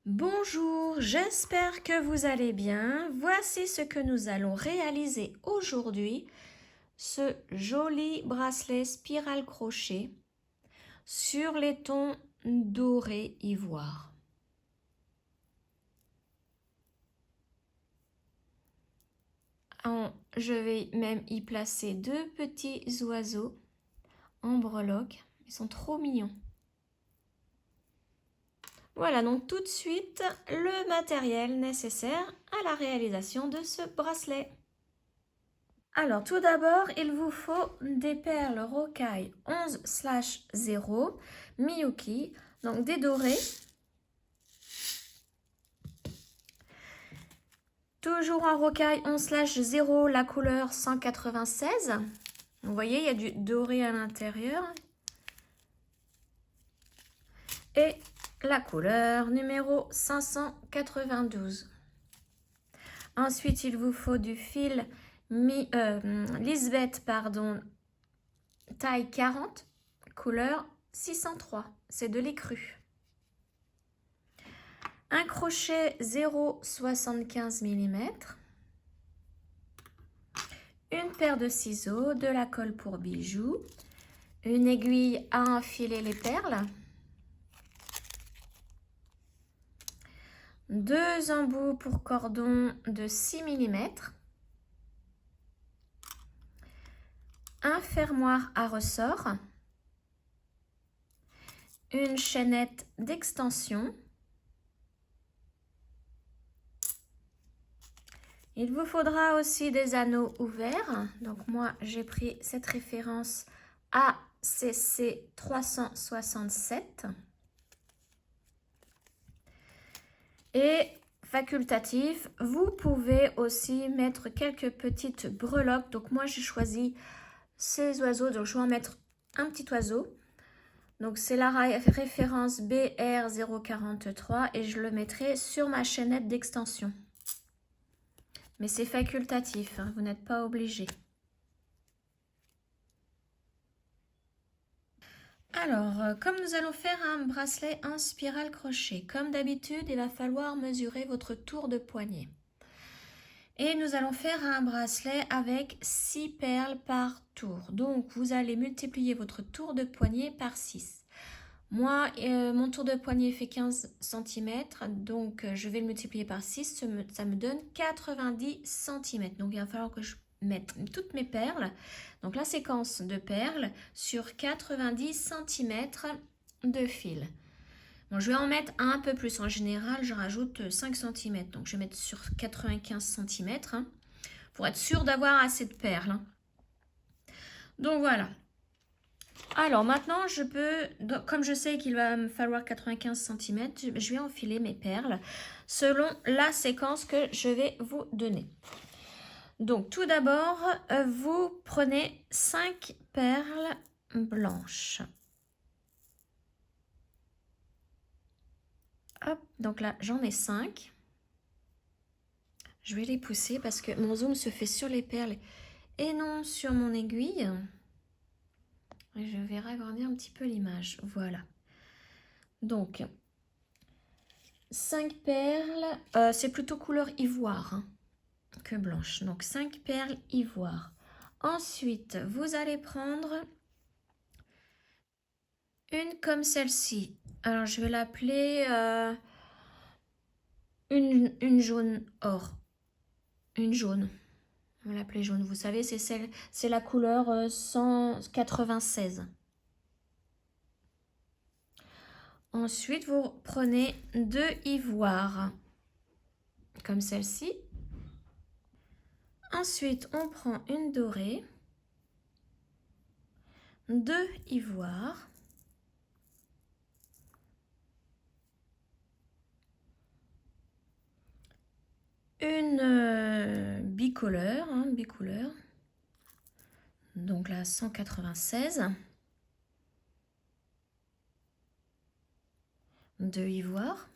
Bonjour, j'espère que vous allez bien. Voici ce que nous allons réaliser aujourd'hui. Ce joli bracelet spirale crochet sur les tons doré ivoire. Je vais même y placer deux petits oiseaux en breloque. Ils sont trop mignons. Voilà donc tout de suite le matériel nécessaire à la réalisation de ce bracelet. Alors tout d'abord, il vous faut des perles rocaille 11/0 Miyuki, donc des dorés. Toujours en rocaille 11/0, la couleur 196. Vous voyez, il y a du doré à l'intérieur. Et la couleur numéro 592. Ensuite, il vous faut du fil Lisbeth, taille 40, couleur 603. C'est de l'écru. Un crochet 0,75 mm. Une paire de ciseaux, de la colle pour bijoux. Une aiguille à enfiler les perles. Deux embouts pour cordon de 6 mm. Un fermoir à ressort. Une chaînette d'extension. Il vous faudra aussi des anneaux ouverts. Donc moi, j'ai pris cette référence ACC 367. Et facultatif, vous pouvez aussi mettre quelques petites breloques. Donc moi, j'ai choisi ces oiseaux. Donc je vais en mettre un petit oiseau. Donc c'est la référence BR043 et je le mettrai sur ma chaînette d'extension. Mais c'est facultatif, hein, vous n'êtes pas obligé. Alors, comme nous allons faire un bracelet en spirale crochet, comme d'habitude, il va falloir mesurer votre tour de poignet. Et nous allons faire un bracelet avec 6 perles par tour. Donc, vous allez multiplier votre tour de poignet par 6. Moi, mon tour de poignet fait 15 cm, donc je vais le multiplier par 6, ça me donne 90 cm. Donc, il va falloir que je mette toutes mes perles, donc la séquence de perles, sur 90 cm de fil. Bon, je vais en mettre un peu plus. En général, je rajoute 5 cm, donc je vais mettre sur 95 cm, hein, pour être sûr d'avoir assez de perles. Hein. Donc voilà. Alors maintenant, comme je sais qu'il va me falloir 95 cm, je vais enfiler mes perles selon la séquence que je vais vous donner. Donc tout d'abord, vous prenez 5 perles blanches. Hop, donc là, j'en ai 5. Je vais les pousser parce que mon zoom se fait sur les perles et non sur mon aiguille. Et je vais agrandir un petit peu l'image. Voilà. Donc, 5 perles, c'est plutôt couleur ivoire hein, que blanche. Donc, 5 perles ivoire. Ensuite, vous allez prendre une comme celle-ci. Alors, je vais l'appeler une jaune or. Une jaune. On va l'appeler jaune. Vous savez, c'est la couleur 196. Ensuite, vous prenez 2 ivoires, comme celle-ci. Ensuite, on prend une dorée, 2 ivoires, une bicouleur, bicouleur, donc là 196, 2 ivoires,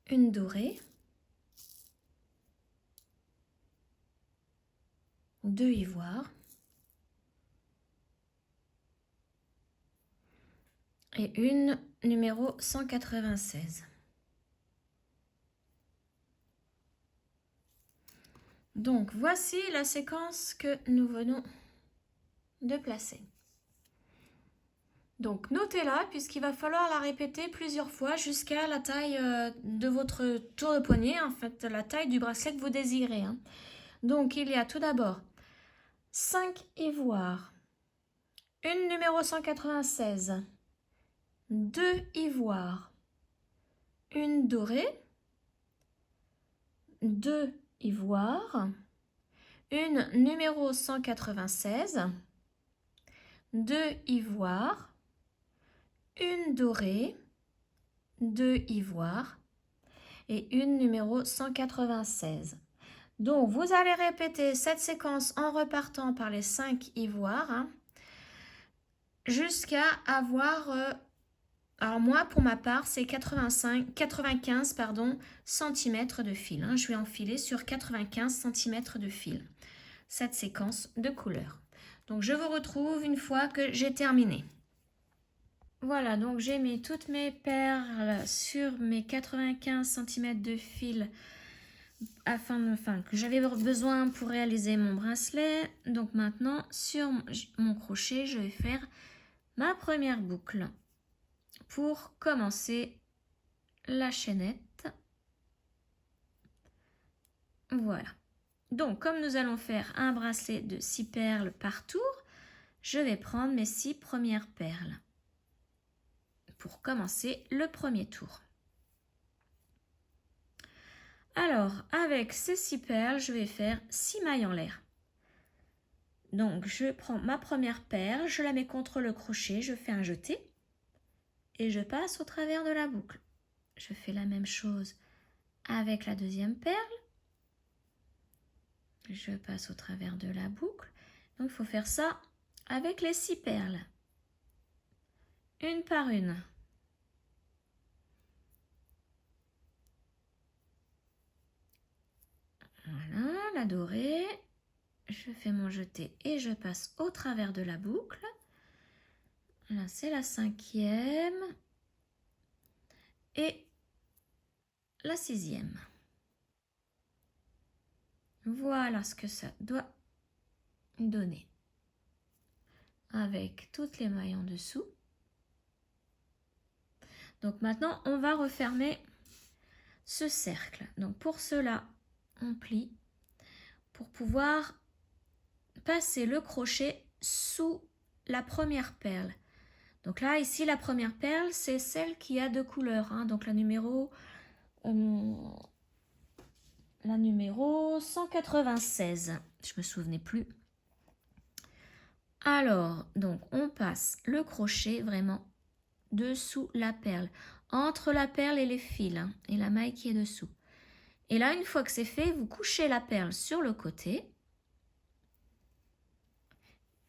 une dorée, 2 ivoires, et une numéro 196. Donc, voici la séquence que nous venons de placer. Donc, notez-la puisqu'il va falloir la répéter plusieurs fois jusqu'à la taille de votre tour de poignet, en fait, la taille du bracelet que vous désirez. Hein. Donc, il y a tout d'abord 5 ivoires, une numéro 196, 2 ivoires, une dorée, 2 ivoires, une numéro 196, 2 ivoires, une dorée, 2 ivoires et une numéro 196. Donc, vous allez répéter cette séquence en repartant par les 5 ivoires hein, jusqu'à avoir... alors moi, pour ma part, c'est 95 cm de fil. Hein. Je vais enfiler sur 95 cm de fil cette séquence de couleurs. Donc, je vous retrouve une fois que j'ai terminé. Voilà, donc j'ai mis toutes mes perles sur mes 95 cm de fil que j'avais besoin pour réaliser mon bracelet. Donc maintenant, sur mon crochet, je vais faire ma première boucle pour commencer la chaînette. Voilà. Donc, comme nous allons faire un bracelet de 6 perles par tour, je vais prendre mes 6 premières perles pour commencer le premier tour. Alors, avec ces 6 perles, je vais faire 6 mailles en l'air. Donc, je prends ma première perle, je la mets contre le crochet, je fais un jeté et je passe au travers de la boucle. Je fais la même chose avec la deuxième perle. Je passe au travers de la boucle. Donc, il faut faire ça avec les 6 perles. Une par une. Voilà, la dorée. Je fais mon jeté et je passe au travers de la boucle. Là, c'est la 5e. Et la 6e. Voilà ce que ça doit donner. Avec toutes les mailles en dessous. Donc maintenant, on va refermer ce cercle. Donc pour cela, on plie pour pouvoir passer le crochet sous la première perle. Donc là, ici, la première perle, c'est celle qui a 2 couleurs. Hein. Donc la numéro 196. Je me souvenais plus. Alors, donc on passe le crochet vraiment dessous la perle, entre la perle et les fils, hein, et la maille qui est dessous. Et là, une fois que c'est fait, vous couchez la perle sur le côté.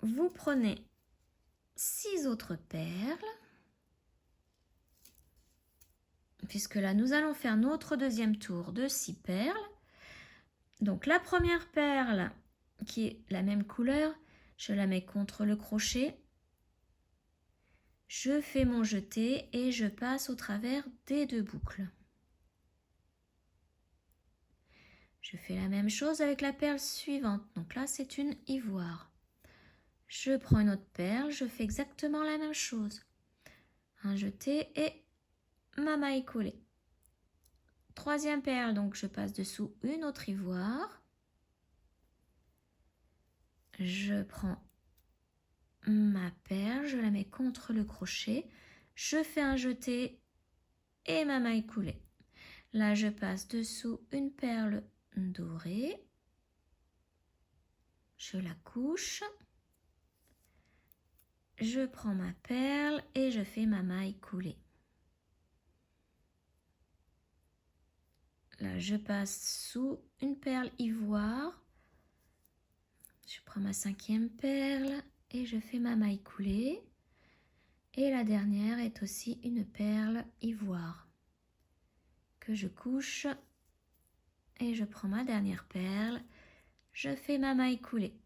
Vous prenez 6 autres perles, puisque là, nous allons faire notre deuxième tour de 6 perles. Donc, la première perle, qui est la même couleur, je la mets contre le crochet. Je fais mon jeté et je passe au travers des 2 boucles. Je fais la même chose avec la perle suivante. Donc là, c'est une ivoire. Je prends une autre perle, je fais exactement la même chose. Un jeté et ma maille coulée. 3e perle, donc je passe dessous une autre ivoire. Je prends ma perle, je la mets contre le crochet. Je fais un jeté et ma maille coulée. Là, je passe dessous une perle dorée. Je la couche. Je prends ma perle et je fais ma maille coulée. Là, je passe sous une perle ivoire. Je prends ma 5e perle et je fais ma maille coulée. Et la dernière est aussi une perle ivoire que je couche. Et je prends ma dernière perle. Je fais ma maille coulée.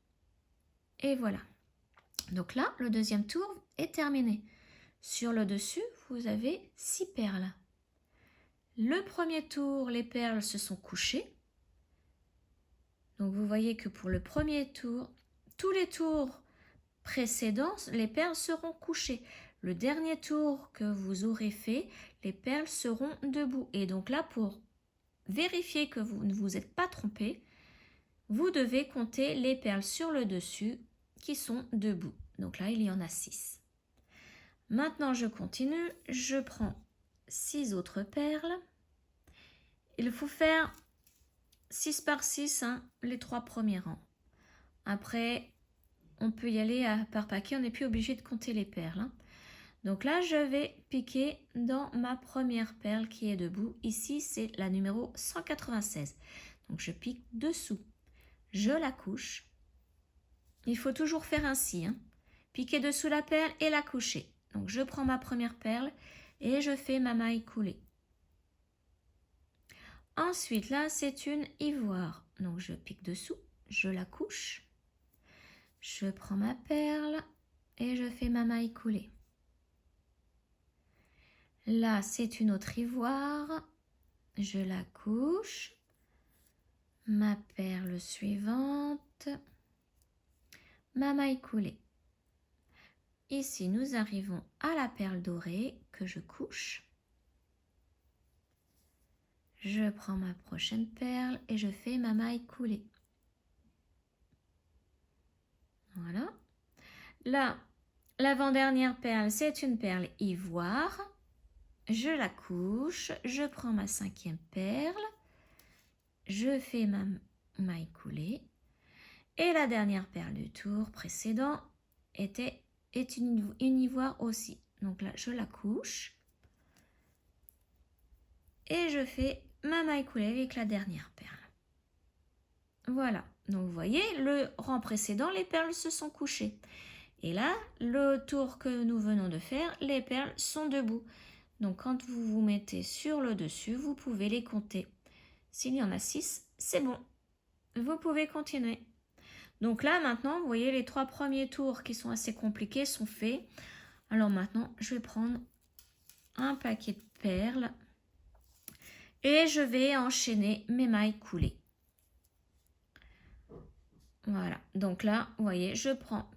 Et voilà. Donc là, le deuxième tour est terminé. Sur le dessus, vous avez 6 perles. Le premier tour, les perles se sont couchées. Donc vous voyez que pour le premier tour, tous les tours précédents, les perles seront couchées. Le dernier tour que vous aurez fait, les perles seront debout. Et donc là, pour vérifier que vous ne vous êtes pas trompé, vous devez compter les perles sur le dessus qui sont debout. Donc là, il y en a 6. Maintenant, je continue. Je prends 6 autres perles. Il faut faire 6 par 6, les 3 premiers rangs. Après, on peut y aller par paquet, on n'est plus obligé de compter les perles. Donc là, je vais piquer dans ma première perle qui est debout. Ici, c'est la numéro 196. Donc je pique dessous. Je la couche. Il faut toujours faire ainsi. Piquer dessous la perle et la coucher. Donc je prends ma première perle et je fais ma maille coulée. Ensuite, là, c'est une ivoire. Donc je pique dessous, je la couche. Je prends ma perle et je fais ma maille coulée. Là, c'est une autre ivoire. Je la couche. Ma perle suivante. Ma maille coulée. Ici, nous arrivons à la perle dorée que je couche. Je prends ma prochaine perle et je fais ma maille coulée. Voilà. Là, l'avant-dernière perle, c'est une perle ivoire. Je la couche, je prends ma 5e perle, je fais ma maille coulée et la dernière perle du tour précédent est une ivoire aussi. Donc là, je la couche et je fais ma maille coulée avec la dernière perle. Voilà, donc vous voyez, le rang précédent, les perles se sont couchées. Et là, le tour que nous venons de faire, les perles sont debout. Donc quand vous vous mettez sur le dessus, vous pouvez les compter. S'il y en a 6, c'est bon. Vous pouvez continuer. Donc là maintenant, vous voyez les 3 premiers tours qui sont assez compliqués sont faits. Alors maintenant, je vais prendre un paquet de perles et je vais enchaîner mes mailles coulées. Voilà, donc là, vous voyez, je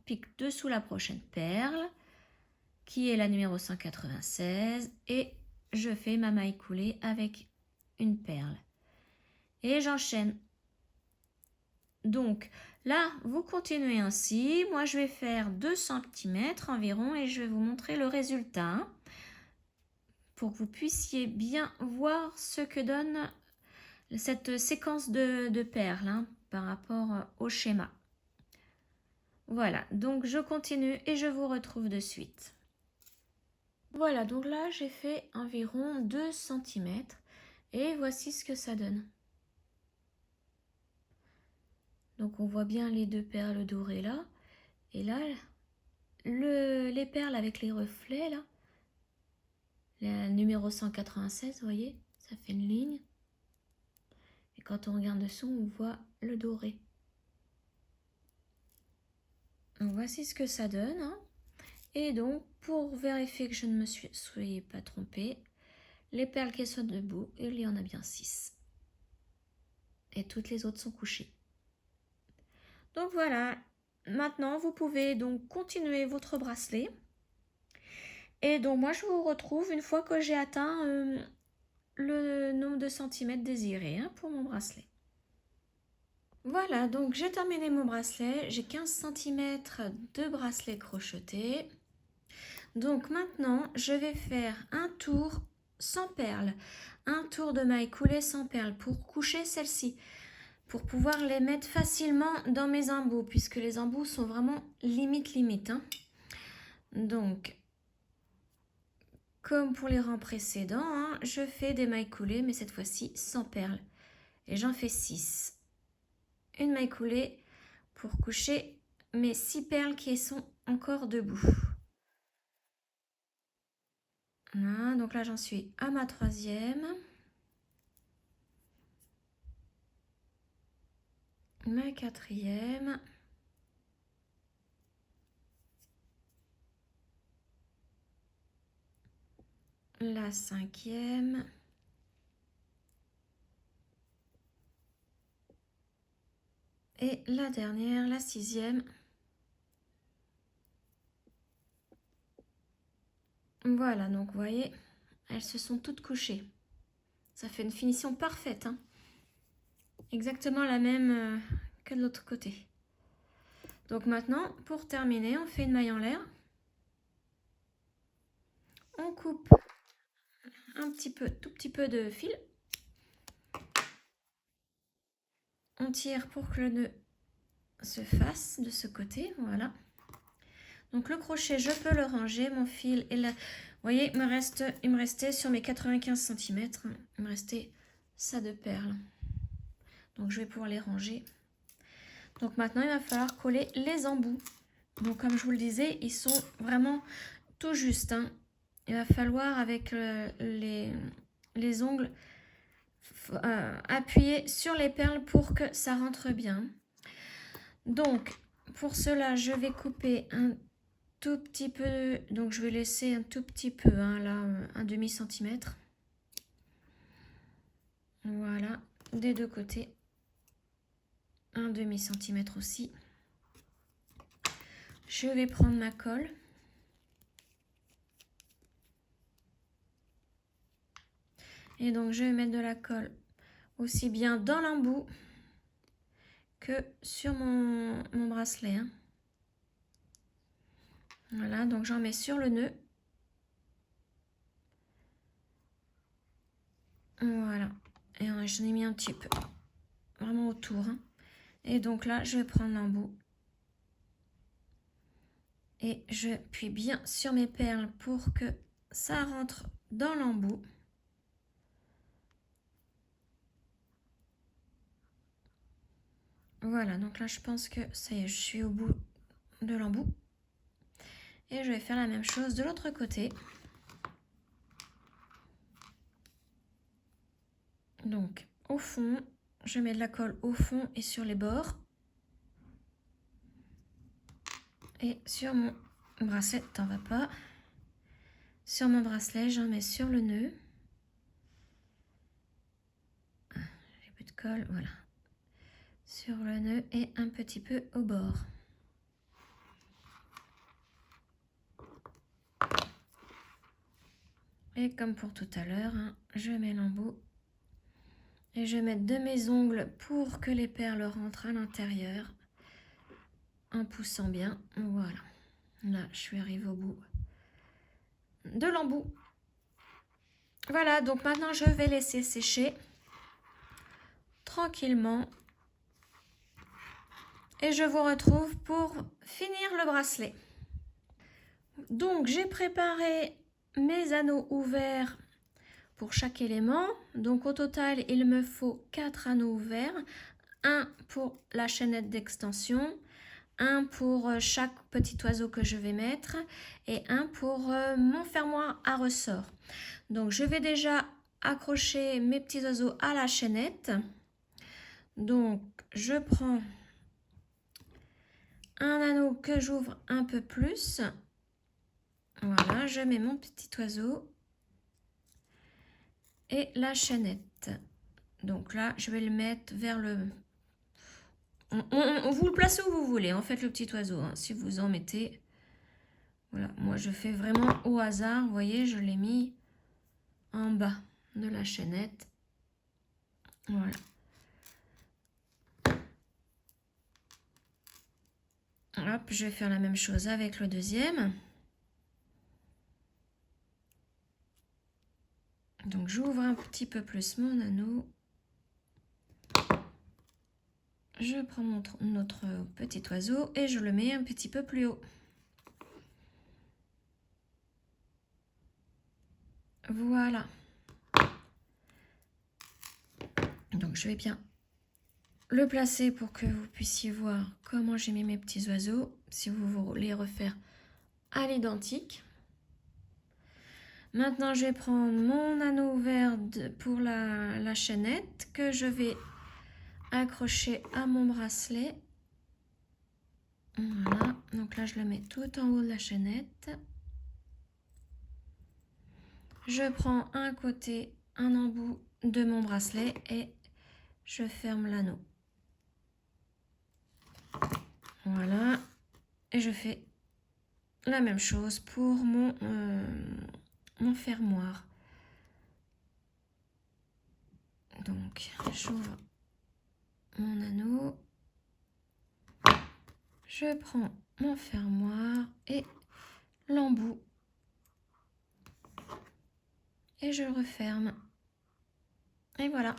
pique dessous la prochaine perle qui est la numéro 196 et je fais ma maille coulée avec une perle et j'enchaîne. Donc là, vous continuez ainsi. Moi, je vais faire 2 cm environ et je vais vous montrer le résultat pour que vous puissiez bien voir ce que donne cette séquence de perles par rapport au schéma. Voilà, donc je continue et je vous retrouve de suite. Voilà, donc là, j'ai fait environ 2 cm et voici ce que ça donne. Donc on voit bien les 2 perles dorées là. Et là, les perles avec les reflets là. Le numéro 196, vous voyez, ça fait une ligne. Et quand on regarde dessous, on voit le doré. Donc voici ce que ça donne. Et donc, pour vérifier que je ne me suis pas trompée, les perles qui sont debout, il y en a bien 6. Et toutes les autres sont couchées. Donc voilà, maintenant vous pouvez donc continuer votre bracelet. Et donc moi je vous retrouve une fois que j'ai atteint le nombre de centimètres désiré pour mon bracelet. Voilà, donc j'ai terminé mon bracelet, j'ai 15 cm de bracelet crocheté. Donc maintenant je vais faire un tour sans perles, un tour de maille coulée sans perles pour coucher celle-ci, pour pouvoir les mettre facilement dans mes embouts, puisque les embouts sont vraiment limite. Donc, comme pour les rangs précédents, je fais des mailles coulées, mais cette fois-ci sans perles. Et j'en fais 6. Une maille coulée pour coucher mes 6 perles qui sont encore debout. Voilà, donc là j'en suis à ma 3e. Ma 4e. la 5e. Et la dernière, la 6e. Voilà, donc vous voyez, elles se sont toutes couchées. Ça fait une finition parfaite, hein. Exactement la même que de l'autre côté. Donc maintenant, pour terminer, on fait une maille en l'air. On coupe un petit peu, tout petit peu de fil. On tire pour que le nœud se fasse de ce côté, voilà. Donc le crochet, je peux le ranger, mon fil est là. Vous voyez, il me restait sur mes 95 cm, il me restait ça de perles. Donc je vais pouvoir les ranger. Donc maintenant, il va falloir coller les embouts. Donc comme je vous le disais, ils sont vraiment tout juste, hein. Il va falloir avec les ongles appuyer sur les perles pour que ça rentre bien. Donc pour cela, je vais couper un tout petit peu, donc je vais laisser un tout petit peu, hein, là, un demi-centimètre. Voilà, des deux côtés. Un demi-centimètre aussi. Je vais prendre ma colle. Et donc je vais mettre de la colle aussi bien dans l'embout que sur mon bracelet, hein. Voilà, donc j'en mets sur le nœud. Voilà, et j'en ai mis un petit peu, vraiment autour, hein. Et donc là, je vais prendre l'embout. Et je appuie bien sur mes perles pour que ça rentre dans l'embout. Voilà, donc là, je pense que ça y est, je suis au bout de l'embout. Et je vais faire la même chose de l'autre côté. Donc, au fond, je mets de la colle au fond et sur les bords. Et sur mon bracelet, t'en vas pas. Sur mon bracelet, j'en mets sur le nœud. J'ai plus de colle, voilà. Sur le nœud et un petit peu au bord. Et comme pour tout à l'heure, hein, je mets l'embout. Et je vais mettre de mes ongles pour que les perles rentrent à l'intérieur. En poussant bien, voilà. Là, je suis arrivée au bout de l'embout. Voilà, donc maintenant je vais laisser sécher tranquillement. Et je vous retrouve pour finir le bracelet. Donc j'ai préparé mes anneaux ouverts pour chaque élément. Donc au total, il me faut 4 anneaux ouverts. Un pour la chaînette d'extension, un pour chaque petit oiseau que je vais mettre et un pour mon fermoir à ressort. Donc je vais déjà accrocher mes petits oiseaux à la chaînette. Donc je prends un anneau que j'ouvre un peu plus. Voilà, je mets mon petit oiseau et la chaînette. Donc là, je vais le mettre vers le... On vous le placez où vous voulez, en fait, le petit oiseau, hein, si vous en mettez. Voilà, moi je fais vraiment au hasard. Vous voyez, je l'ai mis en bas de la chaînette. Voilà. Hop, je vais faire la même chose avec le deuxième. Donc j'ouvre un petit peu plus mon anneau. Je prends notre petit oiseau et je le mets un petit peu plus haut. Voilà. Donc je vais bien le placer pour que vous puissiez voir comment j'ai mis mes petits oiseaux, si vous voulez refaire à l'identique. Maintenant, je vais prendre mon anneau ouvert pour la chaînette que je vais accrocher à mon bracelet. Voilà, donc là, je le mets tout en haut de la chaînette. Je prends un côté, un embout de mon bracelet et je ferme l'anneau. Voilà. Et je fais la même chose pour mon fermoir. Donc, j'ouvre mon anneau. Je prends mon fermoir et l'embout. Et je le referme. Et voilà.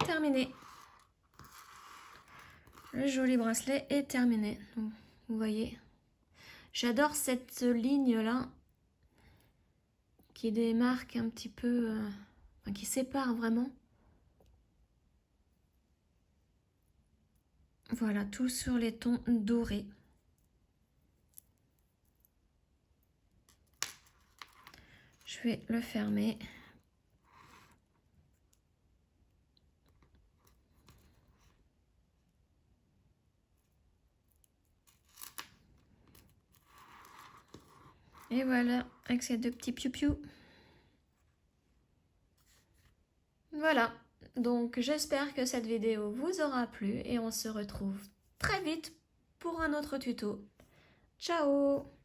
Terminé. Le joli bracelet est terminé. Donc, vous voyez. J'adore cette ligne-là qui démarque un petit peu, qui sépare vraiment. Voilà, tout sur les tons dorés. Je vais le fermer. Et voilà, avec ces deux petits piou-piou. Voilà, donc j'espère que cette vidéo vous aura plu et on se retrouve très vite pour un autre tuto. Ciao!